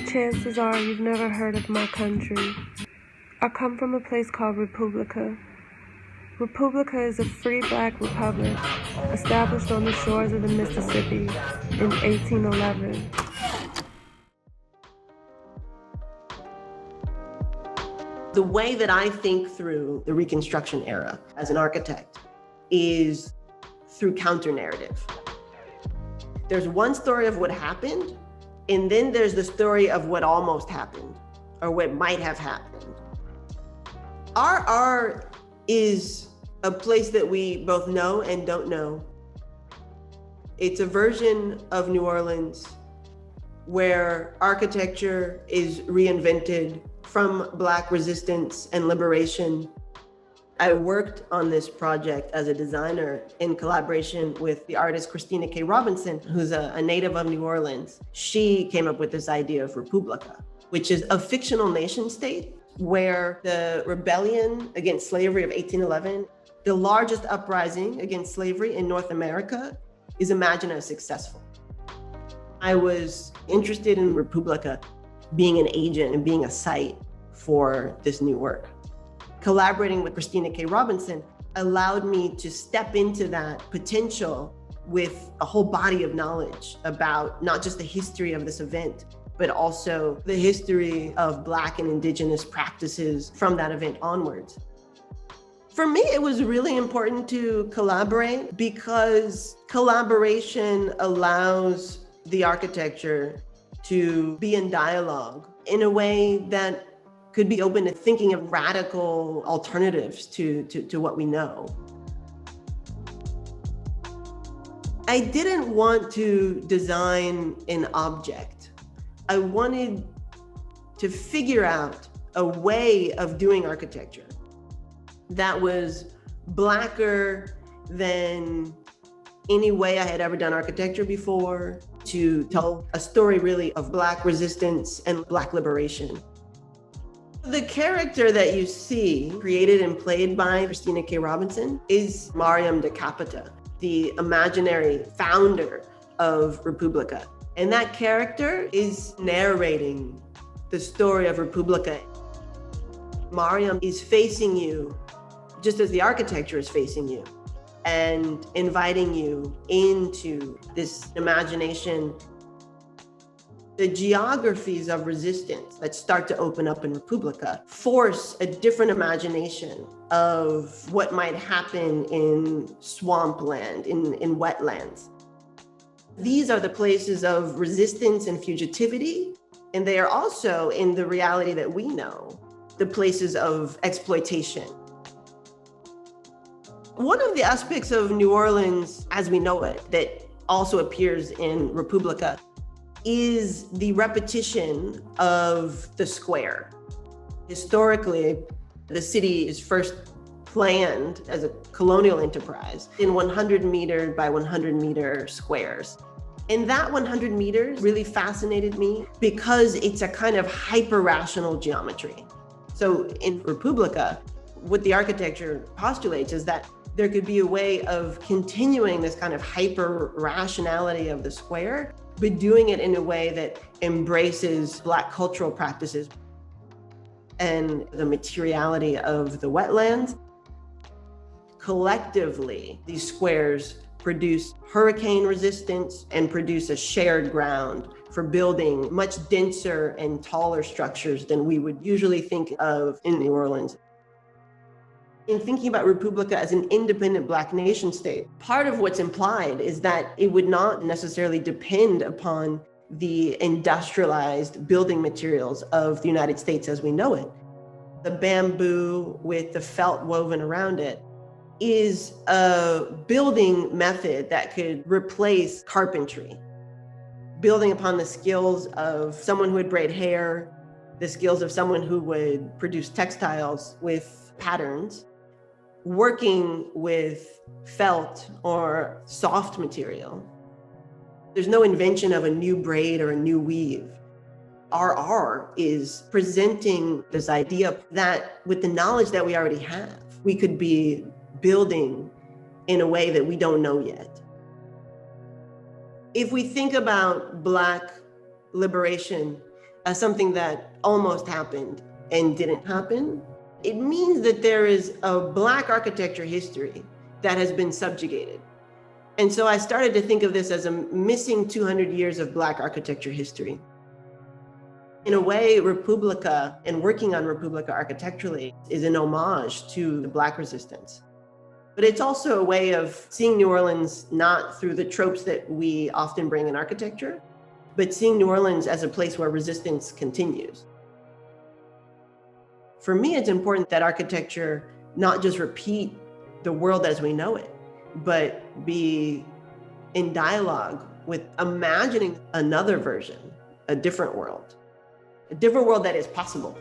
Chances are you've never heard of my country. I come from a place called Republica. Republica is a free black republic established on the shores of the Mississippi in 1811. The way that I think through the Reconstruction era as an architect is through counter-narrative. There's one story of what happened, and then there's the story of what almost happened, or what might have happened. RR is a place that we both know and don't know. It's a version of New Orleans where architecture is reinvented from Black resistance and liberation. I worked on this project as a designer in collaboration with the artist Christina K. Robinson, who's a native of New Orleans. She came up with this idea of Republica, which is a fictional nation state where the rebellion against slavery of 1811, the largest uprising against slavery in North America, is imagined as successful. I was interested in Republica being an agent and being a site for this new work. Collaborating with Christina K. Robinson allowed me to step into that potential with a whole body of knowledge about not just the history of this event, but also the history of Black and Indigenous practices from that event onwards. For me, it was really important to collaborate because collaboration allows the architecture to be in dialogue in a way that could be open to thinking of radical alternatives to what we know. I didn't want to design an object. I wanted to figure out a way of doing architecture that was Blacker than any way I had ever done architecture before, to tell a story really of Black resistance and Black liberation. The character that you see created and played by Christina K. Robinson is Mariam de Capita, the imaginary founder of Republica. And that character is narrating the story of Republica. Mariam is facing you just as the architecture is facing you and inviting you into this imagination. The geographies of resistance that start to open up in Republica force a different imagination of what might happen in swampland, in wetlands. These are the places of resistance and fugitivity, and they are also, in the reality that we know, the places of exploitation. One of the aspects of New Orleans as we know it that also appears in Republica is the repetition of the square. Historically, the city is first planned as a colonial enterprise in 100 meter by 100 meter squares. And that 100 meters really fascinated me because it's a kind of hyper-rational geometry. So in Republica, what the architecture postulates is that there could be a way of continuing this kind of hyper-rationality of the square, but doing it in a way that embraces Black cultural practices and the materiality of the wetlands. Collectively, these squares produce hurricane resistance and produce a shared ground for building much denser and taller structures than we would usually think of in New Orleans. In thinking about Republica as an independent Black nation state, part of what's implied is that it would not necessarily depend upon the industrialized building materials of the United States as we know it. The bamboo with the felt woven around it is a building method that could replace carpentry, building upon the skills of someone who would braid hair, the skills of someone who would produce textiles with patterns, working with felt or soft material. There's no invention of a new braid or a new weave. RR is presenting this idea that with the knowledge that we already have, we could be building in a way that we don't know yet. If we think about Black liberation as something that almost happened and didn't happen. It means that there is a Black architecture history that has been subjugated. And so I started to think of this as a missing 200 years of Black architecture history. In a way, Republica and working on Republica architecturally is an homage to the Black resistance. But it's also a way of seeing New Orleans not through the tropes that we often bring in architecture, but seeing New Orleans as a place where resistance continues. For me, it's important that architecture not just repeat the world as we know it, but be in dialogue with imagining another version, a different world that is possible.